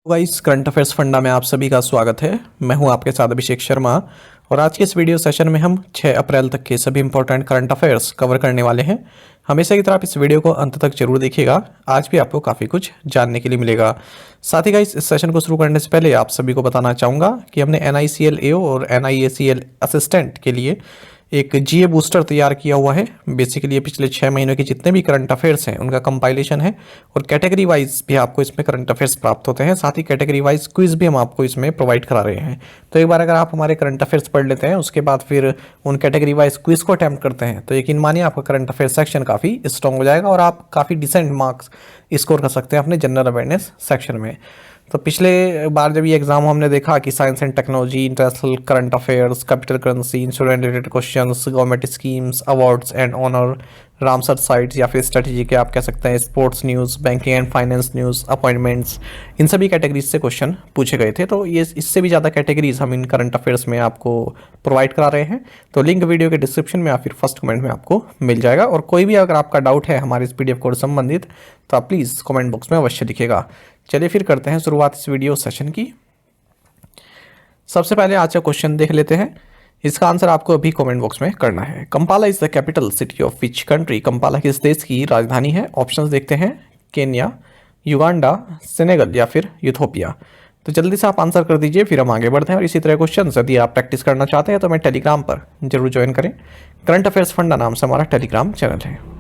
Guys, current affairs funda में आप सभी का स्वागत है। मैं हूं आपके साथ अभिषेक शर्मा और आज के इस वीडियो सेशन में हम 6 अप्रैल तक के सभी इंपॉर्टेंट करंट अफेयर्स कवर करने वाले हैं। हमेशा की तरह आप इस वीडियो को अंत तक जरूर देखिएगा, आज भी आपको काफ़ी कुछ जानने के लिए मिलेगा। साथ ही गाइस, इस सेशन को शुरू करने से पहले आप सभी को बताना चाहूँगा कि हमने NICL AO और NIACL असिस्टेंट के लिए एक GA बूस्टर तैयार किया हुआ है। बेसिकली ये पिछले 6 महीनों के जितने भी करंट अफेयर्स हैं उनका कंपाइलेशन है और कैटेगरी वाइज भी आपको इसमें करंट अफेयर्स प्राप्त होते हैं। साथ ही कैटेगरी वाइज क्विज भी हम आपको इसमें प्रोवाइड करा रहे हैं। तो एक बार अगर आप हमारे करंट अफेयर्स पढ़ लेते हैं, उसके बाद फिर उन कैटेगरी वाइज क्विज को अटैम्प्ट करते हैं, तो यकीन मानिए आपका करंट अफेयर सेक्शन काफ़ी स्ट्रॉन्ग हो जाएगा और आप काफ़ी डिसेंट मार्क्स स्कोर कर सकते हैं अपने जनरल अवेयरनेस सेक्शन में। तो पिछले बार जब ये एग्जाम हमने देखा कि science and technology, international current affairs, capital currency, insurance related questions, government schemes, awards and honour, Ramsar sites या फिर स्ट्रेटजी के आप कह सकते हैं, sports news, banking and finance news, appointments, इन सभी कैटेगरीज से क्वेश्चन पूछे गए थे। तो ये इससे भी ज़्यादा कैटेगरीज हम इन करंट अफेयर्स में आपको प्रोवाइड करा रहे हैं। तो लिंक वीडियो के डिस्क्रिप्शन में या फिर फर्स्ट कमेंट में आपको मिल जाएगा। और कोई भी अगर आपका डाउट है हमारे इस PDF कोर्स संबंधित तो आप प्लीज़ कमेंट बॉक्स में अवश्य लिखिएगा। चलिए फिर करते हैं शुरुआत इस वीडियो सेशन की। सबसे पहले आज का क्वेश्चन देख लेते हैं। इसका आंसर आपको अभी कमेंट बॉक्स में करना है। Kampala is the capital city of which country? Kampala किस देश की राजधानी है? ऑप्शंस देखते हैं, केन्या, युगांडा, सेनेगल या फिर यूथोपिया। तो जल्दी से आप आंसर कर दीजिए, फिर हम आगे बढ़ते हैं। और इसी तरह क्वेश्चन यदि आप प्रैक्टिस करना चाहते हैं तो मैं टेलीग्राम पर जरूर ज्वाइन करें। करंट अफेयर्स फंडा नाम से हमारा टेलीग्राम चैनल है।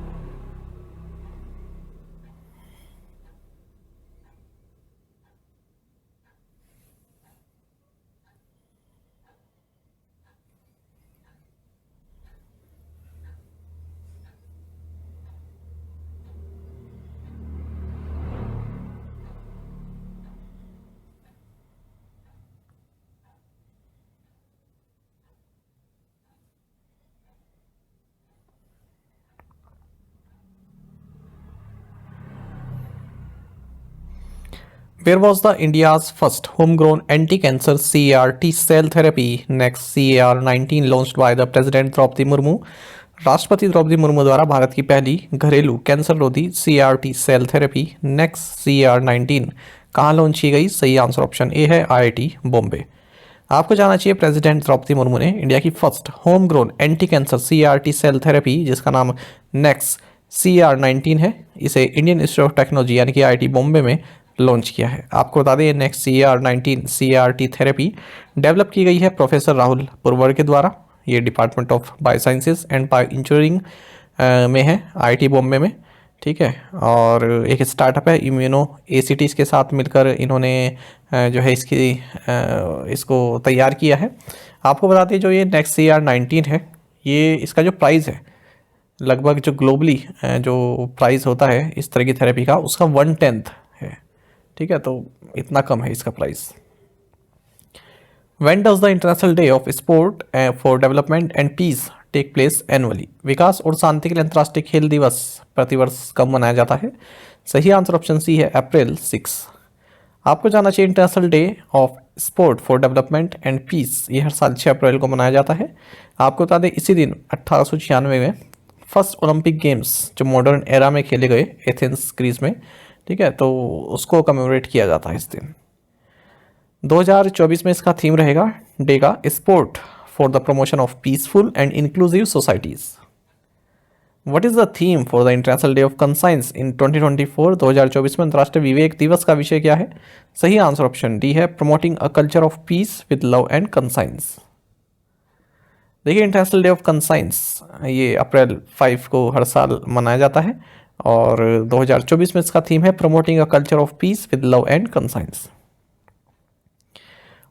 Where was the India's first homegrown anti-cancer CAR-T cell therapy next CAR-19 launched by the President Droupadi Murmu? राष्ट्रपति द्रौपदी मुर्मू द्वारा भारत की पहली घरेलू कैंसर रोधी CAR-T cell therapy next CAR-19 कहाँ लॉन्च की गई? सही आंसर ऑप्शन ए है, IIT बॉम्बे। आपको जानना चाहिए प्रेसिडेंट द्रौपदी मुर्मू ने इंडिया की first home grown anti cancer CAR-T cell therapy, जिसका नाम नेक्स्ट CAR-19 है, इसे इंडियन इंस्टीट्यूट ऑफ टेक्नोलॉजी यानी कि IIT बॉम्बे में लॉन्च किया है। आपको बता दें next CAR-19 CAR-T therapy develop की गई है प्रोफेसर राहुल पुरवर के द्वारा। ये department of bio sciences and bio engineering में है, IIT बॉम्बे में। ठीक है, और एक स्टार्टअप है इम्यूनो ACTs के साथ मिलकर इन्होंने जो है इसको तैयार किया है। आपको बता दें जो ये नेक्स्ट CAR-19 है, ये इसका जो प्राइस है लगभग जो ग्लोबली जो प्राइस होता है इस तरह की थेरेपी का, उसका 1/10 है। ठीक है, तो इतना कम है इसका price. When does the International Day of Sport for Development and Peace take place annually? विकास और शांति के लिए अंतर्राष्ट्रीय खेल दिवस प्रतिवर्ष कब मनाया जाता है? सही आंसर ऑप्शन सी है, अप्रैल 6। आपको जानना चाहिए international day of sport for development and peace ये हर साल 6 अप्रैल को मनाया जाता है। आपको बता दें इसी दिन 1896 में फर्स्ट ओलंपिक गेम्स जो मॉडर्न एरा में खेले गए एथेंस ग्रीस में, ठीक है, तो उसको कमेमोरेट किया जाता है इस दिन। 2024 में इसका थीम रहेगा डे का sport for the promotion of peaceful and inclusive societies. What is the theme for the international day of conscience in 2024? 2024 में अंतर्राष्ट्रीय विवेक दिवस का विषय क्या है? सही आंसर ऑप्शन डी है, promoting a culture of peace with love and conscience. देखिए इंटरनेशनल डे ऑफ कंसाइंस ये अप्रैल 5 को हर साल मनाया जाता है और 2024 में इसका थीम है promoting a culture of peace with love and conscience.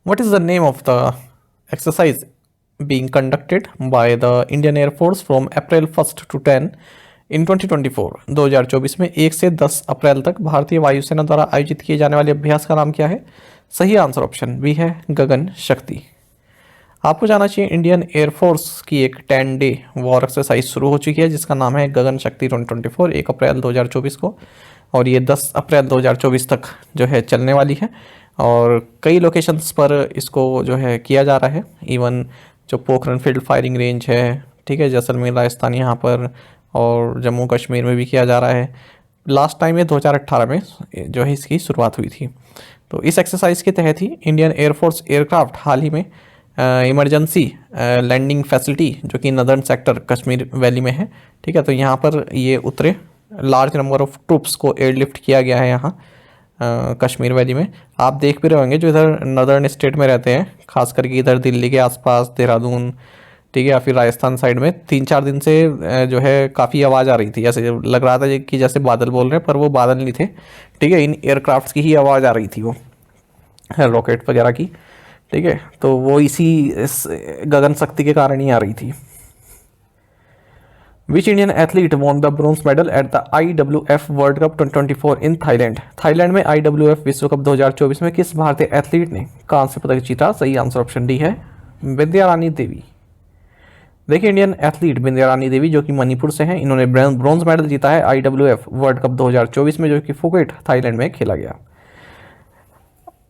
What is the name of the exercise being conducted by the Indian Air Force from April 1st to 10 in 2024? 2024 में 1 से 10 अप्रैल तक भारतीय वायुसेना द्वारा आयोजित किए जाने वाले अभ्यास का नाम क्या है? सही आंसर ऑप्शन बी है, गगन शक्ति। आपको जानना चाहिए इंडियन एयरफोर्स की एक 10 डे वॉर एक्सरसाइज शुरू हो चुकी है जिसका नाम है गगन शक्ति 2024, 1 अप्रैल 2024 को, और ये 10 अप्रैल 2024 तक जो है चलने वाली है। और कई लोकेशंस पर इसको जो है किया जा रहा है, इवन जो पोखरन फील्ड फायरिंग रेंज है, ठीक है, जैसलमेर राजस्थान यहाँ पर, और जम्मू कश्मीर में भी किया जा रहा है। लास्ट टाइम ये 2018 में जो है इसकी शुरुआत हुई थी। तो इस एक्सरसाइज के तहत ही इंडियन एयरफोर्स एयरक्राफ्ट हाल ही में इमरजेंसी लैंडिंग फैसिलिटी जो कि नदर्न सेक्टर कश्मीर वैली में है, ठीक है, तो यहाँ पर ये उतरे। लार्ज नंबर ऑफ ट्रूप्स को एयरलिफ्ट किया गया है यहाँ कश्मीर वैली में। आप देख भी रहे होंगे जो इधर नदर्न स्टेट में रहते हैं, खास करके इधर दिल्ली के आसपास, देहरादून, ठीक है, या फिर राजस्थान साइड में 3-4 दिन से जो है काफ़ी आवाज़ आ रही थी, जैसे लग रहा था कि जैसे बादल बोल रहे हैं, पर वो बादल नहीं थे, ठीक है, इन एयरक्राफ्ट की ही आवाज़ आ रही थी, वो रॉकेट वगैरह की, ठीक है, तो वो इस गगन शक्ति के कारण ही आ रही थी। Which Indian athlete won the bronze medal at the IWF world cup 2024 in Thailand? Thailand में IWF विश्व कप 2024 में किस भारतीय एथलीट ने कांस्य पदक जीता? सही आंसर ऑप्शन डी है, विद्या रानी देवी। देखिए, इंडियन एथलीट विद्या रानी देवी जो कि मणिपुर से हैं, इन्होंने ब्रॉन्ज मेडल जीता है IWF वर्ल्ड कप 2024 में, जो कि फुकेट थाईलैंड में खेला गया।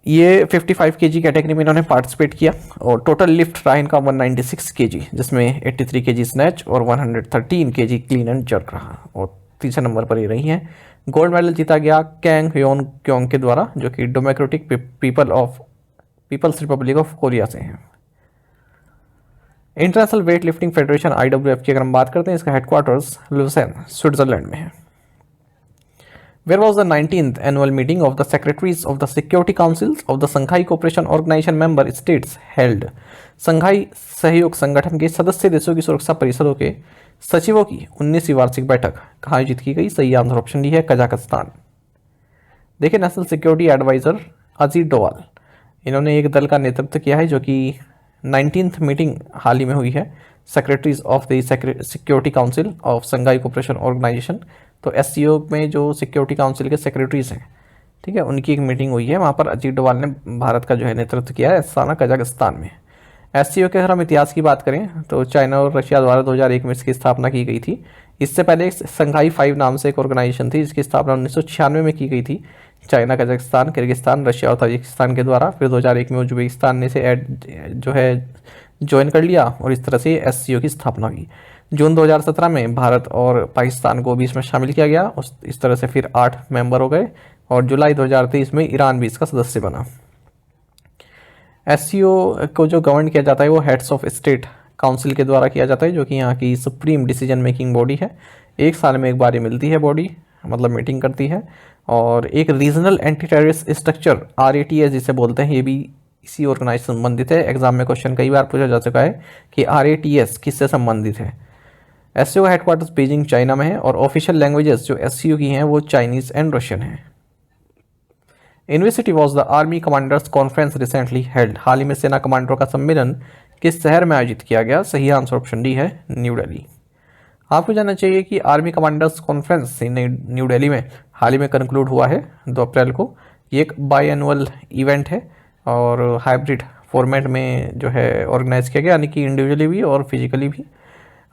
ये 55 kg कैटेगरी में इन्होंने पार्टिसिपेट किया और टोटल लिफ्ट रहा इनका 196 kg, जिसमें 83 kg स्नैच और 113 kg क्लीन एंड जर्क रहा, और तीसरे नंबर पर ये रही हैं। गोल्ड मेडल जीता गया कैंग ह्योन क्योंग के द्वारा, जो कि democratic people's republic of Korea से हैं। International weight lifting federation IWF की अगर हम बात करते हैं, इसका हेडक्वार्टर्स लुसेन स्विट्जरलैंड में है। Where was the 19th annual meeting of the secretaries of the Security Councils of the Shanghai Cooperation Organization member states held? संघाई सहयोग संगठन के सदस्य देशों की सुरक्षा परिषदों के सचिवों की 19वीं वार्षिक बैठक कहाँ आयोजित की गई? सही आंसर ऑप्शन डी है, कजाकिस्तान। देखिए, national security adviser Ajit Doval, इन्होंने एक दल का नेतृत्व किया है जो कि 19th मीटिंग हाल ही में हुई है secretaries of the security council of Shanghai cooperation organisation. तो SCO में जो सिक्योरिटी काउंसिल के सेक्रेटरीज हैं, ठीक है, उनकी एक मीटिंग हुई है, वहाँ पर अजीत डोवाल ने भारत का जो है नेतृत्व किया है, अस्ताना कजाकिस्तान में। SCO के अगर हम इतिहास की बात करें तो चाइना और रशिया द्वारा 2001 में इसकी स्थापना की गई थी। इससे पहले संघाई 5 नाम से एक ऑर्गेनाइजेशन थी जिसकी स्थापना 1996 में की गई थी, चाइना, कजाकिस्तान, किर्गिस्तान, रशिया और ताजिकिस्तान के द्वारा। फिर 2001 में उज्बेकिस्तान ने इसे जो है ज्वाइन कर लिया और इस तरह से SCO की स्थापना हुई। जून 2017 में भारत और पाकिस्तान को भी इसमें शामिल किया गया, इस तरह से फिर 8 मेंबर हो गए और जुलाई 2023 में ईरान भी इसका सदस्य बना। SCO को जो गवर्न किया जाता है वो हेड्स ऑफ स्टेट काउंसिल के द्वारा किया जाता है, जो कि यहाँ की सुप्रीम डिसीजन मेकिंग बॉडी है। एक साल में एक बार ही मिलती है बॉडी, मतलब मीटिंग करती है। और एक regional anti terrorist structure RATS जिसे बोलते हैं, ये भी इसी ऑर्गेनाइजेशन से संबंधित है। एग्जाम में क्वेश्चन कई बार पूछा जा चुका है कि RATS किससे संबंधित है। SCO हेडक्वार्टर्स बीजिंग चाइना में है और ऑफिशियल लैंग्वेजेस जो SCO की हैं वो चाइनीज एंड रशियन है। In which city was the army commanders conference recently held? हाल ही में सेना कमांडरों का सम्मेलन किस शहर में आयोजित किया गया? सही आंसर ऑप्शन डी है, न्यू दिल्ली। आपको जानना चाहिए कि army commanders conference new Delhi में हाल ही में कंक्लूड हुआ है 2 अप्रैल को। ये एक बाई एनुअल इवेंट है और हाइब्रिड फॉर्मेट में जो है ऑर्गेनाइज किया गया, यानी कि इंडिविजुअली भी और फिजिकली भी।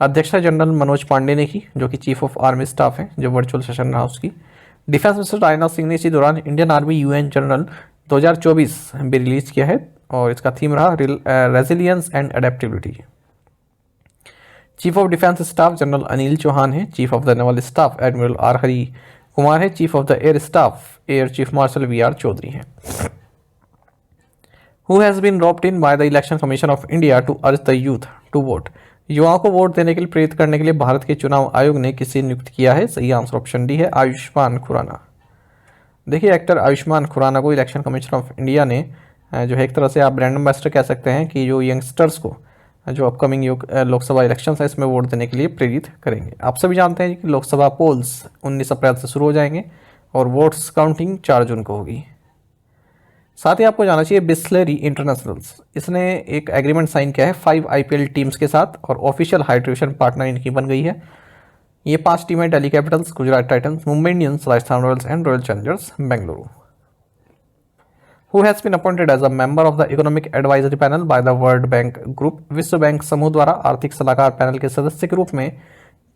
अध्यक्षता जनरल मनोज पांडे ने की, जो कि चीफ ऑफ आर्मी स्टाफ है, जो वर्चुअल सेशन रहा उसकी। डिफेंस मिनिस्टर राजनाथ सिंह ने इसी दौरान इंडियन आर्मी UN जनरल 2024 भी रिलीज किया है और इसका थीम रहा resilience and adaptability. Chief of defence staff general Anil Chauhan है। Chief of the naval staff admiral R Hari Kumar है। Chief of the air staff air chief marshal VR Chaudhari हैं। Who has been roped in by the Election Commission of India to urge the youth to vote? युवाओं को vote देने के लिए प्रेरित करने के लिए भारत के चुनाव आयोग ने किसे नियुक्त किया है? सही आंसर ऑप्शन डी है, आयुष्मान खुराना। देखिए, एक्टर आयुष्मान खुराना को इलेक्शन कमीशन ऑफ इंडिया ने जो है एक तरह से आप ब्रांड एम्बेसडर कह सकते हैं कि जो यंगस्टर्स को जो अपकमिंग लोकसभा इलेक्शन है इसमें वोट देने के लिए प्रेरित करेंगे। आप सभी जानते हैं कि लोकसभा पोल्स 19 अप्रैल से शुरू हो जाएंगे और वोट्स काउंटिंग 4 जून को होगी। साथ ही आपको जाना चाहिए बिस्लेरी इंटरनेशनल्स, इसने एक एग्रीमेंट साइन किया है 5 IPL टीम्स के साथ और ऑफिशियल हाइड्रेशन पार्टनर इनकी बन गई है। ये 5 टीमें Delhi Capitals, Gujarat Titans, Mumbai Indians, Rajasthan Royals and royal Challengers Bengaluru. Who has been appointed as a member of the Economic Advisory Panel by the World Bank Group? विश्व बैंक समूह द्वारा आर्थिक सलाहकार पैनल के सदस्य के रूप में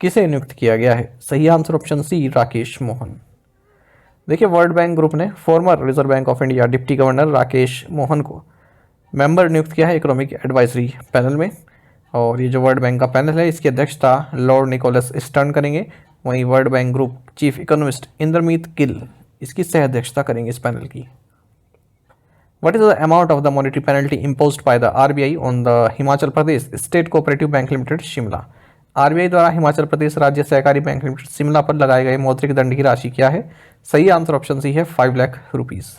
किसे नियुक्त किया गया है? सही answer option C, Rakesh Mohan. देखिए, वर्ल्ड बैंक ग्रुप ने former reserve bank of India deputy governor Rakesh Mohan को मेंबर नियुक्त किया है इकोनॉमिक एडवाइजरी पैनल में। और ये जो वर्ल्ड बैंक का पैनल है इसकी अध्यक्षता लॉर्ड निकोलस स्टर्न करेंगे। वहीं world bank group chief economist Indermeet Gill इसकी सह अध्यक्षता करेंगे इस पैनल की। What is the amount of the monetary penalty imposed by the RBI on the Himachal Pradesh state cooperative bank limited Shimla? RBI द्वारा हिमाचल प्रदेश राज्य सहकारी बैंक लिमिटेड शिमला पर लगाए गए मौद्रिक दंड की राशि क्या है? सही आंसर ऑप्शन सी है 5 लाख रुपीस।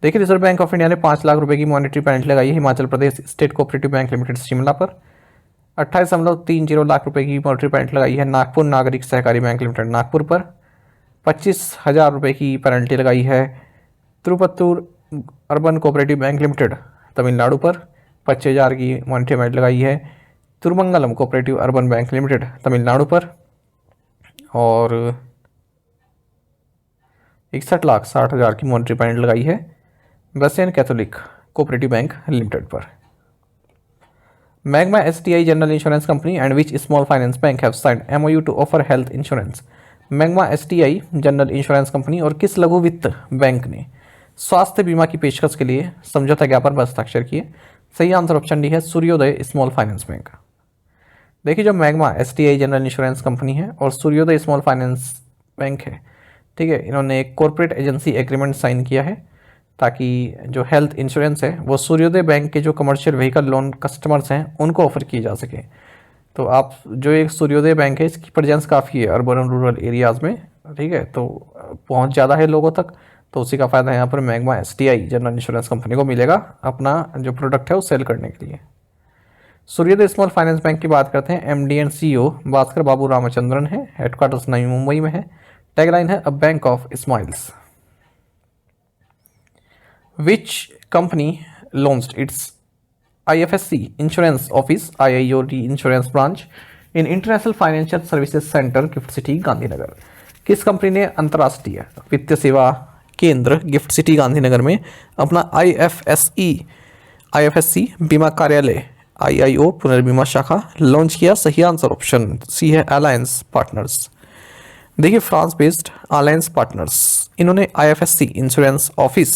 देखिए, रिजर्व बैंक ऑफ इंडिया ने 5 लाख रुपए की मॉनेटरी पेनल्टी लगाई है Himachal Pradesh state cooperative bank limited Shimla पर। 28.30 लाख रुपए की मॉनेटरी पेनल्टी लगाई है नागपुर नागरिक सहकारी बैंक लिमिटेड नागपुर पर। 25,000 रुपये की पेनल्टी लगाई है Tirupattur urban cooperative bank limited Tamil Nadu पर। 25,000 की मॉनेटरी पेनल्टी लगाई है Thirumangalam cooperative urban bank limited Tamil Nadu पर। और 61,60,000 की मॉनेटरी पेनल्टी लगाई है Bassein Catholic cooperative bank limited पर। Magma STI general insurance company and which small finance bank have signed MoU to offer health insurance? Magma STI general insurance company और किस लघु वित्त बैंक ने स्वास्थ्य बीमा की पेशकश के लिए समझौता ज्ञापन पर हस्ताक्षर किए? सही आंसर ऑप्शन डी है सूर्योदय स्मॉल फाइनेंस बैंक। देखिए, जो magma STI general insurance company है और सूर्योदय स्मॉल फाइनेंस बैंक है, ठीक है, इन्होंने एक कॉर्पोरेट एजेंसी एग्रीमेंट साइन किया है ताकि जो हेल्थ इंश्योरेंस है वो सूर्योदय बैंक के जो कमर्शियल व्हीकल लोन कस्टमर्स हैं उनको ऑफर किए जा सके। तो आप जो एक सूर्योदय बैंक है इसकी प्रेजेंस काफ़ी है अर्बन और रूरल एरियाज़ में, ठीक है, तो पहुंच ज़्यादा है लोगों तक, तो उसी का फ़ायदा यहाँ पर Magma STI general insurance company को मिलेगा अपना जो प्रोडक्ट है वो सेल करने के लिए। सूर्योदय स्मॉल फाइनेंस बैंक की बात करते हैं। एमडी एंड सीईओ भास्कर बाबू रामचंद्रन है, हेडक्वार्टर्स नई मुंबई में है। टैगलाइन है a bank of smiles. Which company launched it's IFSC insurance office IIOT insurance branch in international financial services centre gift city Gandhinagar? किस कंपनी ने अंतर्राष्ट्रीय वित्तीय सेवा केंद्र गिफ्ट सिटी गांधीनगर में अपना IFSC बीमा कार्यालय IIO पुनर्बीमा शाखा लॉन्च किया? सही आंसर ऑप्शन सी है अलायंस पार्टनर्स। देखिए, फ्रांस बेस्ड अलायंस पार्टनर्स इन्होंने IFSC इंश्योरेंस ऑफिस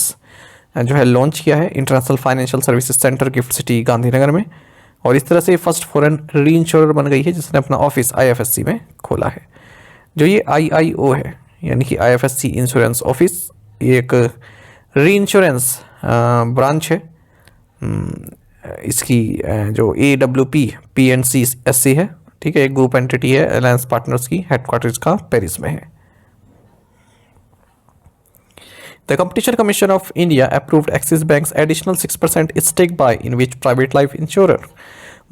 जो है लॉन्च किया है international financial services centre gift city Gandhinagar में, और इस तरह से फर्स्ट फॉरेन री इंश्योरर बन गई है जिसने अपना ऑफिस IFSC में खोला है। जो ये IIO है यानी कि IFSC इंश्योरेंस ऑफिस, ये एक री इंश्योरेंस ब्रांच है। इसकी जो AWP PNC है, ठीक है, एक ग्रुप एंटिटी है अलायंस पार्टनर्स की, हेडक्वार्टर्स का पेरिस में है। The Competition Commission of India approved Axis Bank's additional 6% stake buy in which private life insurer?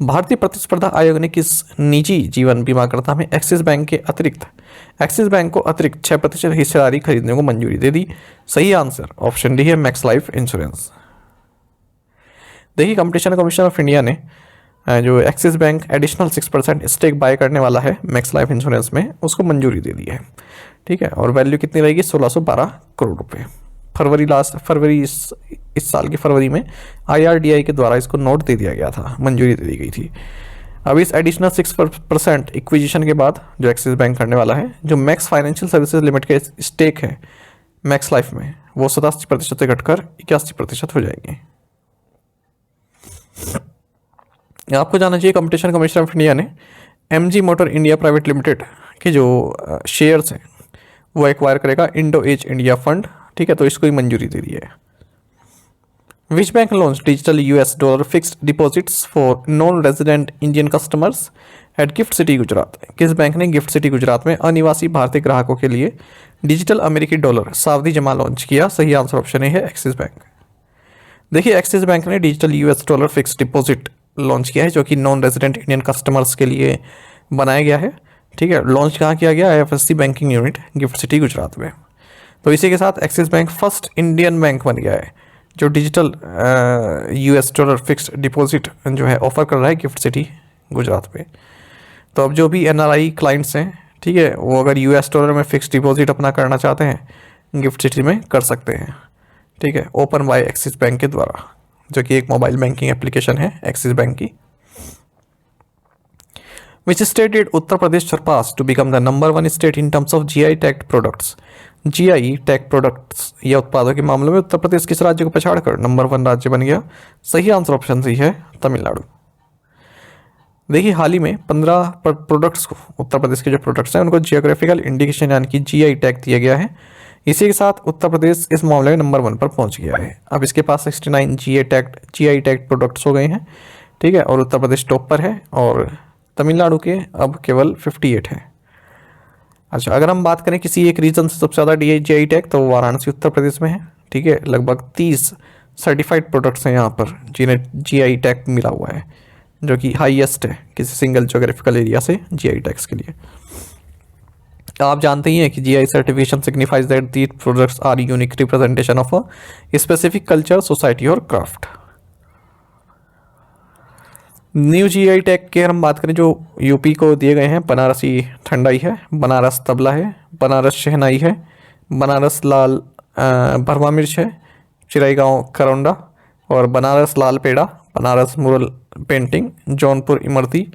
भारतीय प्रतिस्पर्धा आयोग ने किस निजी जीवन बीमाकर्ता में एक्सिस बैंक को अतिरिक्त 6% हिस्सेदारी खरीदने को मंजूरी दे दी? सही आंसर ऑप्शन डी है मैक्स लाइफ इंश्योरेंस। देखिए, कंपटीशन कमीशन ऑफ इंडिया ने जो Axis bank additional 6% stake buy करने वाला है मैक्स लाइफ इंश्योरेंस में, उसको मंजूरी दे दी है, ठीक है, और वैल्यू कितनी रहेगी? 1612 करोड़ रुपए। फरवरी इस साल की फरवरी में IRDAI के द्वारा इसको नोट दे दिया गया था, मंजूरी दे दी गई थी। अब इस एडिशनल 6% इक्विजिशन के बाद जो एक्सिस बैंक करने वाला है, जो मैक्स फाइनेंशियल सर्विसेज लिमिटेड के स्टेक है मैक्स लाइफ में, वो 87% से घटकर 81% हो जाएंगे। आपको जानना चाहिए कंपटीशन कमीशन ऑफ इंडिया ने MG motor India private limited के जो शेयर्स हैं वो एक्वायर करेगा इंडो एज इंडिया फंड, ठीक है, तो इसको ही मंजूरी दे दी है। Which bank launch digital $US fixed deposits for non resident Indian customers eight gift city Gujarat? किस बैंक ने गिफ्ट सिटी गुजरात में अनिवासी भारतीय ग्राहकों के लिए डिजिटल अमेरिकी डॉलर सावधि जमा लॉन्च किया? सही आंसर ऑप्शन है एक्सिस बैंक। देखिए, एक्सिस बैंक ने digital $US fixed deposit launch किया है जो कि नॉन रेजिडेंट इंडियन कस्टमर्स के लिए बनाया गया है, ठीक है। लॉन्च कहाँ किया गया? IFSC banking unit gift city Gujarat में। तो इसी के साथ axis bank first Indian bank बन गया है जो डिजिटल $US फिक्स्ड डिपॉजिट जो है ऑफर कर रहा है गिफ्ट सिटी गुजरात में। तो अब जो भी NRI क्लाइंट्स हैं, ठीक है, वो अगर $US में फिक्स्ड डिपॉजिट अपना करना चाहते हैं गिफ्ट सिटी में कर सकते हैं, ठीक है, ओपन बाय एक्सिस बैंक के द्वारा, जो कि एक मोबाइल बैंकिंग एप्लीकेशन है एक्सिस बैंक की। Which state did Uttar Pradesh surpass to become the number 1 state in terms of GI tagged products? GI tag products या उत्पादों के मामले में उत्तर प्रदेश किस राज्य को पछाड़कर नंबर 1 राज्य बन गया? सही आंसर ऑप्शन सी है तमिलनाडु। देखिए, हाल ही में 15 प्रोडक्ट्स को, उत्तर प्रदेश के जो प्रोडक्ट्स हैं उनको जियोग्राफिकल इंडिकेशन यानी कि GI टैग दिया गया है। इसी के साथ उत्तर प्रदेश इस मामले में नंबर 1 पर पहुंच गया है। अब इसके पास 69 जीआई टैग प्रोडक्ट्स हो गए हैं, ठीक है, और उत्तर प्रदेश टॉप पर है और तमिलनाडु के अब केवल 58 है। अच्छा, अगर हम बात करें किसी एक रीजन से सबसे ज़्यादा जीआई टैग, तो वाराणसी उत्तर प्रदेश में है, ठीक है। लगभग 30 सर्टिफाइड प्रोडक्ट्स हैं यहाँ पर जिन्हें जीआई टैग मिला हुआ है, जो कि हाईएस्ट है किसी सिंगल ज्योग्राफिकल एरिया से जीआई टैग्स के लिए। आप जानते ही हैं कि GI certification signifies that these products are unique representation of a specific culture, society और क्राफ्ट। न्यू जीआई टैग की अगर हम बात करें जो यूपी को दिए गए हैं, बनारसी ठंडाई है, बनारस तबला है, बनारस शहनाई है, बनारस लाल भरवा मिर्च है, चिराईगांव करौंडा और बनारस लाल peda, Banaras mural painting, Jaunpur Imarti,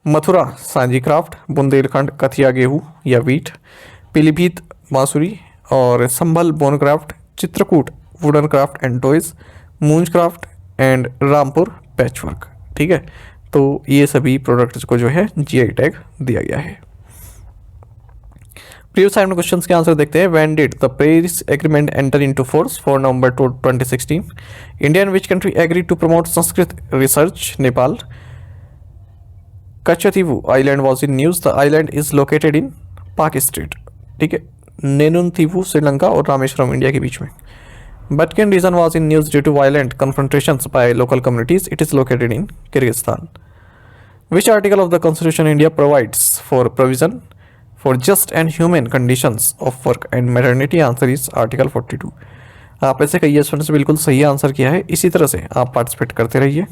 Mathura Sanjhi craft, Bundelkhand Kathiya गेहूँ या वीट, पीलीभीत बांसुरी और Sambhal bone craft, Chitrakoot wooden craft and toys, Moonj craft and Rampur patchwork, ठीक है। तो ये सभी प्रोडक्ट्स को जो है जीआई टैग दिया गया है। प्रीवियस असाइनमेंट क्वेश्चंस के आंसर देखते हैं। When did the Paris agreement enter into force? 4 November 2016। India and which country agree to promote Sanskrit research? Nepal. Katchatheevu island was in news, the island is located in Pakistan, ठीक है। नेनुनतीवू श्रीलंका और Rameswaram India के बीच में। Batken region was in news due to violent confrontations by local communities, it is located in Kyrgyzstan. Which article of the constitution India provides for provision for just and human conditions of work and maternity? Answer is article 42। आप ऐसे कई students बिल्कुल सही answer किया है। इसी तरह से आप पार्टिसिपेट करते रहिए।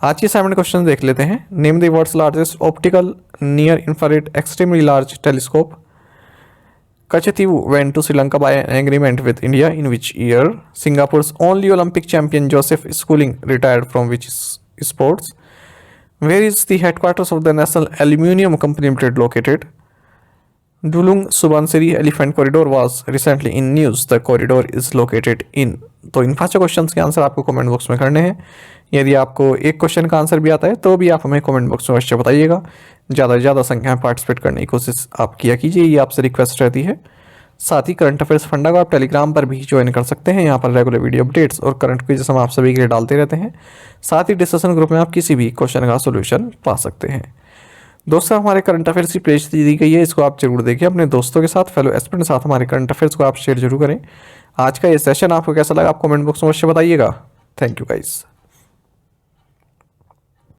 आज के असाइनमेंट क्वेश्चन देख लेते हैं। Name the world's largest optical near infrared extremely large telescope. Kachativu went to Sri Lanka by an agreement with India in which year? Singapore's only Olympic champion Joseph Schooling retired from which sports? Where is the headquarters of the National Aluminium Company Limited located? Dulung Subansiri Elephant Corridor was recently in news. The corridor is located in. तो इन 5 questions के answer आपको comment box में करने हैं। यदि आपको एक question का आंसर भी आता है तो भी आप हमें कमेंट बॉक्स में अवश्य बताइएगा। ज़्यादा से ज़्यादा संख्या में पार्टिसिपेट करने की कोशिश आप किया कीजिए, ये आपसे रिक्वेस्ट रहती है। साथ ही करंट अफेयर्स फंडा को आप टेलीग्राम पर भी ज्वाइन कर सकते हैं। यहाँ पर रेगुलर वीडियो अपडेट्स और करंट क्विज़ हम आप सभी के लिए डालते रहते हैं। साथ ही डिस्कशन ग्रुप में आप किसी भी क्वेश्चन का सोल्यूशन पा सकते हैं। दोस्तों, हमारे करंट अफेयर्स की प्लेलिस्ट दी गई है, इसको आप जरूर देखिए। अपने दोस्तों के साथ, फेलो एस्पिरेंट के साथ हमारे करंट अफेयर्स को आप शेयर जरूर करें। आज का ये सेशन आपको कैसा लगा आप कमेंट बॉक्स में अवश्य बताइएगा। Thank you guys.